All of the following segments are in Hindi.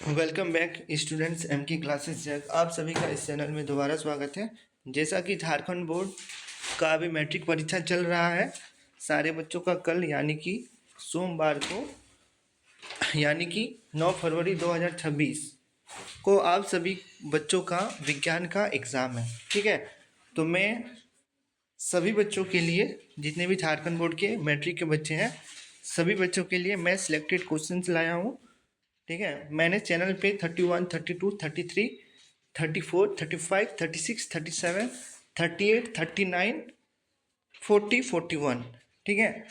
वेलकम बैक स्टूडेंट्स एम की क्लासेस जैक। आप सभी का इस चैनल में दोबारा स्वागत है। जैसा कि झारखंड बोर्ड का अभी मैट्रिक परीक्षा चल रहा है, सारे बच्चों का कल यानी कि सोमवार को यानी कि 9 फरवरी 2026 को आप सभी बच्चों का विज्ञान का एग्ज़ाम है। ठीक है, तो मैं सभी बच्चों के लिए, जितने भी झारखंड बोर्ड के मैट्रिक के बच्चे हैं, सभी बच्चों के लिए मैं सिलेक्टेड क्वेश्चंस लाया हूँ। ठीक है, मैंने चैनल पे 31, 32, 33, 34, 35, 36, 37, 38, 39, 40, 41, ठीक है,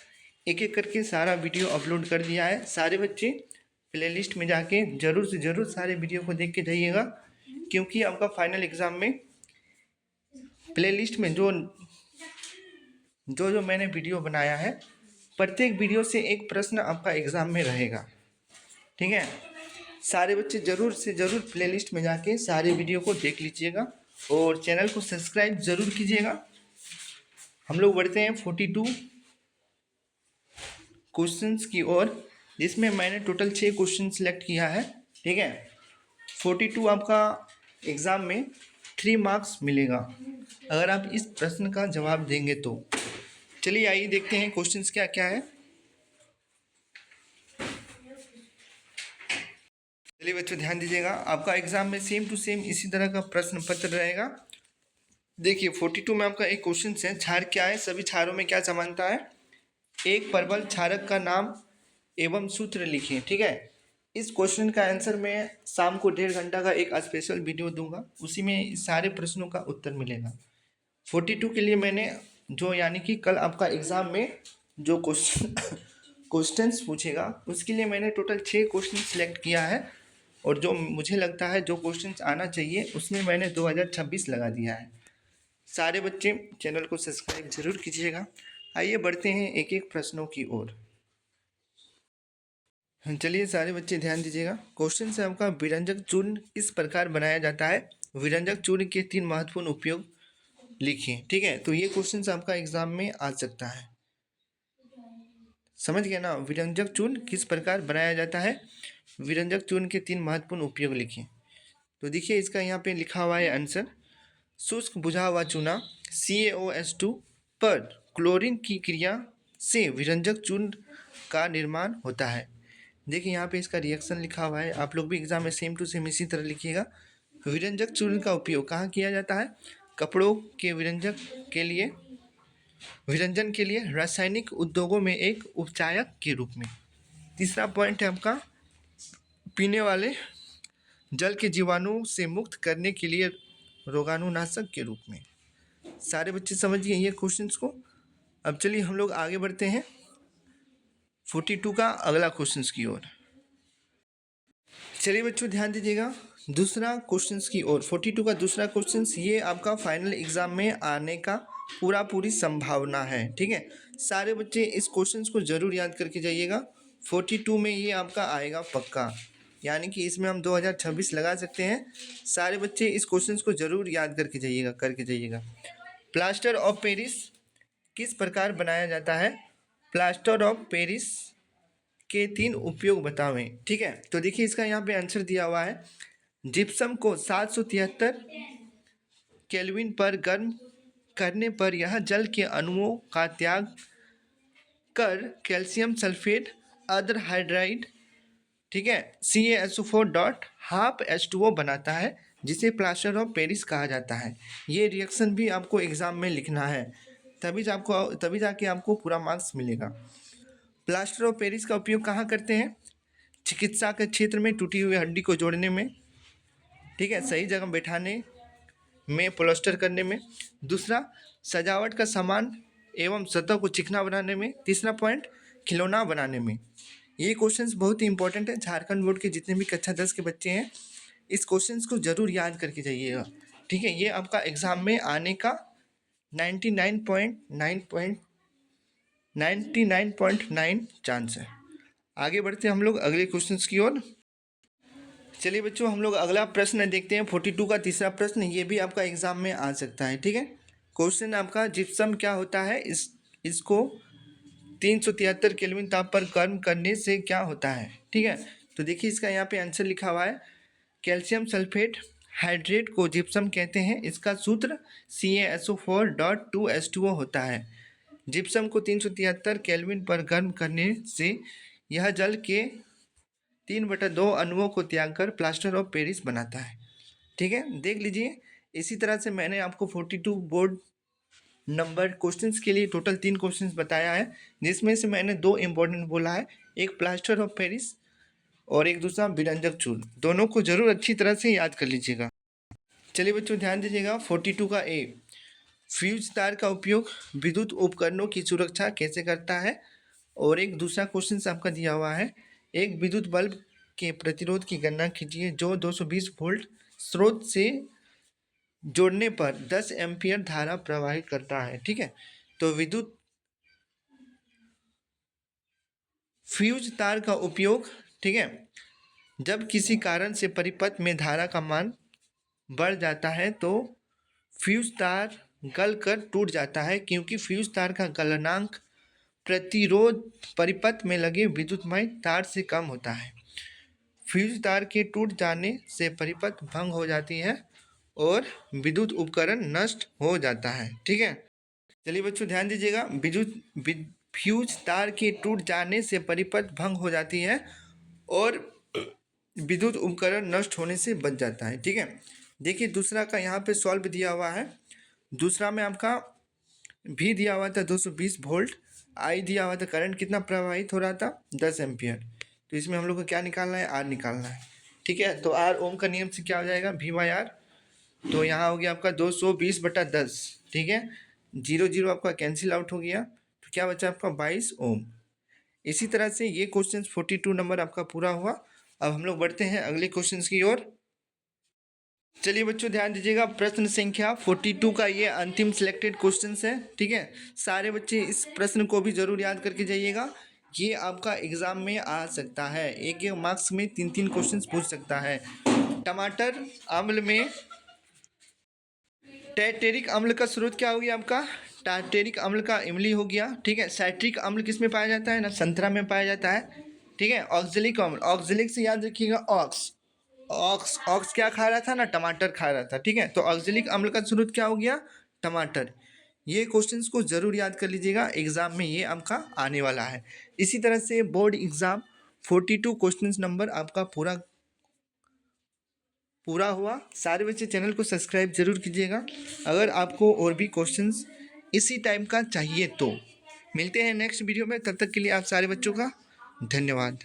एक एक करके सारा वीडियो अपलोड कर दिया है। सारे बच्चे प्लेलिस्ट में जाके ज़रूर से ज़रूर सारे वीडियो को देख के जाइएगा, क्योंकि आपका फाइनल एग्ज़ाम में प्लेलिस्ट में जो जो जो मैंने वीडियो बनाया है, प्रत्येक वीडियो से एक प्रश्न आपका एग्ज़ाम में रहेगा। ठीक है, सारे बच्चे ज़रूर से ज़रूर प्लेलिस्ट में जाके सारे वीडियो को देख लीजिएगा और चैनल को सब्सक्राइब ज़रूर कीजिएगा। हम लोग बढ़ते हैं 42 क्वेश्चंस की ओर, जिसमें मैंने टोटल 6 क्वेश्चन सेलेक्ट किया है। ठीक है, 42 आपका एग्ज़ाम में 3 मार्क्स मिलेगा अगर आप इस प्रश्न का जवाब देंगे तो। चलिए आइए देखते हैं क्वेश्चंस क्या क्या है। चलिए बच्चों ध्यान दीजिएगा, आपका एग्जाम में सेम टू सेम इसी तरह का प्रश्न पत्र रहेगा। देखिए 42 में आपका एक क्वेश्चन है, क्षार क्या है, सभी क्षारों में क्या समानता है, एक प्रबल क्षारक का नाम एवं सूत्र लिखिए। ठीक है, इस क्वेश्चन का आंसर मैं शाम को 1.5 घंटा का एक स्पेशल वीडियो दूंगा, उसी में सारे प्रश्नों का उत्तर मिलेगा। 42 के लिए मैंने जो यानी कि कल आपका एग्जाम में जो क्वेश्चंस पूछेगा उसके लिए मैंने टोटल 6 क्वेश्चन सिलेक्ट किया है, और जो मुझे लगता है जो क्वेश्चंस आना चाहिए उसमें मैंने 2026 लगा दिया है। सारे बच्चे चैनल को सब्सक्राइब जरूर कीजिएगा। आइए बढ़ते हैं एक एक प्रश्नों की ओर। चलिए सारे बच्चे ध्यान दीजिएगा, क्वेश्चन है आपका विरंजक चूर्ण किस प्रकार बनाया जाता है, विरंजक चूर्ण के 3 महत्वपूर्ण उपयोग लिखिए। ठीक है, तो ये क्वेश्चन आपका एग्जाम में आ सकता है। समझ गया ना, विरंजक चूर्ण किस प्रकार बनाया जाता है, विरंजक चूर्ण के 3 महत्वपूर्ण उपयोग लिखिए। तो देखिए इसका यहाँ पे लिखा हुआ है आंसर, शुष्क बुझा हुआ चूना CaOH2 पर क्लोरीन की क्रिया से विरंजक चूर्ण का निर्माण होता है। देखिए यहाँ पे इसका रिएक्शन लिखा हुआ है, आप लोग भी एग्जाम में सेम टू सेम इसी तरह लिखिएगा। विरंजक चूर्ण का उपयोग कहाँ किया जाता है, कपड़ों के विरंजक के लिए, विरंजन के लिए, रासायनिक उद्योगों में एक उपचायक के रूप में। तीसरा पॉइंट है आपका पीने वाले जल के जीवाणु से मुक्त करने के लिए रोगाणुनाशक के रूप में। सारे बच्चे समझ गए ये क्वेश्चंस को। अब चलिए हम लोग आगे बढ़ते हैं 42 का अगला क्वेश्चंस की ओर। चलिए बच्चों ध्यान दीजिएगा दूसरा क्वेश्चंस की ओर। 42 का दूसरा क्वेश्चंस ये आपका फाइनल एग्जाम में आने का पूरी संभावना है। ठीक है, सारे बच्चे इस क्वेश्चंस को जरूर याद करके जाइएगा। 42 में ये आपका आएगा पक्का, यानी कि इसमें हम 2026 लगा सकते हैं। सारे बच्चे इस क्वेश्चंस को जरूर याद करके जाइएगा। प्लास्टर ऑफ पेरिस किस प्रकार बनाया जाता है, प्लास्टर ऑफ पेरिस के 3 उपयोग बतावें। ठीक है, तो देखिए इसका यहाँ पे आंसर दिया हुआ है, जिप्सम को 773 केल्विन पर गर्म करने पर यह जल के अणुओं का त्याग कर कैल्शियम सल्फेट अदर हाइड्राइड, ठीक है, CaSO4.12H2O बनाता है, जिसे प्लास्टर ऑफ पेरिस कहा जाता है। ये रिएक्शन भी आपको एग्जाम में लिखना है, तभी जाके आपको पूरा मार्क्स मिलेगा। प्लास्टर ऑफ पेरिस का उपयोग कहाँ करते हैं, चिकित्सा के क्षेत्र में टूटी हुई हड्डी को जोड़ने में, ठीक है, सही जगह बैठाने में, प्लास्टर करने में। दूसरा, सजावट का सामान एवं सतह को चिकना बनाने में। तीसरा पॉइंट, खिलौना बनाने में। ये क्वेश्चंस बहुत ही इंपॉर्टेंट है, झारखंड बोर्ड के जितने भी कक्षा 10 के बच्चे हैं इस क्वेश्चंस को जरूर याद करके जाइएगा। ठीक है, ये आपका एग्जाम में आने का 99.9 चांस है। आगे बढ़ते हैं हम लोग अगले क्वेश्चंस की ओर। चलिए बच्चों हम लोग अगला प्रश्न देखते हैं 42 का तीसरा प्रश्न, ये भी आपका एग्जाम में आ सकता है। ठीक है, क्वेश्चन आपका जिप्सम क्या होता है, इसको 373 केल्विन ताप पर गर्म करने से क्या होता है। ठीक है, तो देखिए इसका यहाँ पे आंसर लिखा हुआ है, कैल्शियम सल्फेट हाइड्रेट को जिप्सम कहते हैं। इसका सूत्र CaSO4.2H2O होता है। जिप्सम को 373 केल्विन पर गर्म करने से यह जल के 3/2 अणुओं को त्याग कर प्लास्टर ऑफ पेरिस बनाता है। ठीक है, देख लीजिए। इसी तरह से मैंने आपको 42 बोर्ड नंबर क्वेश्चंस के लिए टोटल 3 क्वेश्चंस बताया है, जिसमें से मैंने 2 इम्पोर्टेंट बोला है, एक प्लास्टर ऑफ पेरिस और एक दूसरा विरंजक चूर्ण। दोनों को जरूर अच्छी तरह से याद कर लीजिएगा। चलिए बच्चों ध्यान दीजिएगा। 42 का ए, फ्यूज तार का उपयोग विद्युत उपकरणों की सुरक्षा कैसे करता है। और एक दूसरा क्वेश्चन आपका दिया हुआ है, एक विद्युत बल्ब के प्रतिरोध की गणना कीजिए जो 220 वोल्ट स्रोत से जोड़ने पर 10 एम्पियर धारा प्रवाहित करता है। ठीक है, तो विद्युत फ्यूज तार का उपयोग, ठीक है, जब किसी कारण से परिपथ में धारा का मान बढ़ जाता है तो फ्यूज तार गल कर टूट जाता है, क्योंकि फ्यूज तार का गलनांक प्रतिरोध परिपथ में लगे विद्युतमय तार से कम होता है। फ्यूज तार के टूट जाने से परिपथ भंग हो जाती है और विद्युत उपकरण नष्ट हो जाता है। ठीक है, चलिए बच्चों ध्यान दीजिएगा। फ्यूज तार के टूट जाने से परिपथ भंग हो जाती है और विद्युत उपकरण नष्ट होने से बच जाता है। ठीक है, देखिए दूसरा का यहाँ पे सॉल्व दिया हुआ है। दूसरा में आपका भी दिया हुआ था 220 वोल्ट, आई दिया हुआ था, करंट कितना प्रवाहित हो रहा था 10 एम्पियर। तो इसमें हम लोग को क्या निकालना है, आर निकालना है। ठीक है, तो आर ओम का नियम से क्या हो जाएगा, V/R। तो यहाँ हो गया आपका 220/10। ठीक है, 0 0 आपका कैंसिल आउट हो गया, तो क्या बचा आपका 22 ओम। इसी तरह से ये क्वेश्चन 42 नंबर आपका पूरा हुआ। अब हम लोग बढ़ते हैं अगले क्वेश्चन की ओर। चलिए बच्चों ध्यान दीजिएगा, प्रश्न संख्या 42 का ये अंतिम सिलेक्टेड क्वेश्चन है। ठीक है, सारे बच्चे इस प्रश्न को भी जरूर याद करके जाइएगा, ये आपका एग्जाम में आ सकता है। एक एक मार्क्स में 3 क्वेश्चन पूछ सकता है। टमाटर अम्ल में टैटेरिक अम्ल का स्रोत क्या हो गया आपका, टार्टेरिक अम्ल का इमली हो गया। ठीक है, साइट्रिक अम्ल किस में पाया जाता है ना, संतरा में पाया जाता है। ठीक है, ऑक्जेलिक अम्ल, ऑक्जेलिक से याद रखिएगा ऑक्स, ऑक्स क्या खा रहा था ना, टमाटर खा रहा था। ठीक है, तो ऑक्जेलिक अम्ल का स्रोत क्या हो गया, टमाटर। ये क्वेश्चंस को जरूर याद कर लीजिएगा, एग्जाम में ये आपका आने वाला है। इसी तरह से बोर्ड एग्जाम 42 क्वेश्चंस नंबर आपका पूरा हुआ। सारे बच्चे चैनल को सब्सक्राइब जरूर कीजिएगा। अगर आपको और भी क्वेश्चंस इसी टाइम का चाहिए तो मिलते हैं नेक्स्ट वीडियो में। तब तक के लिए आप सारे बच्चों का धन्यवाद।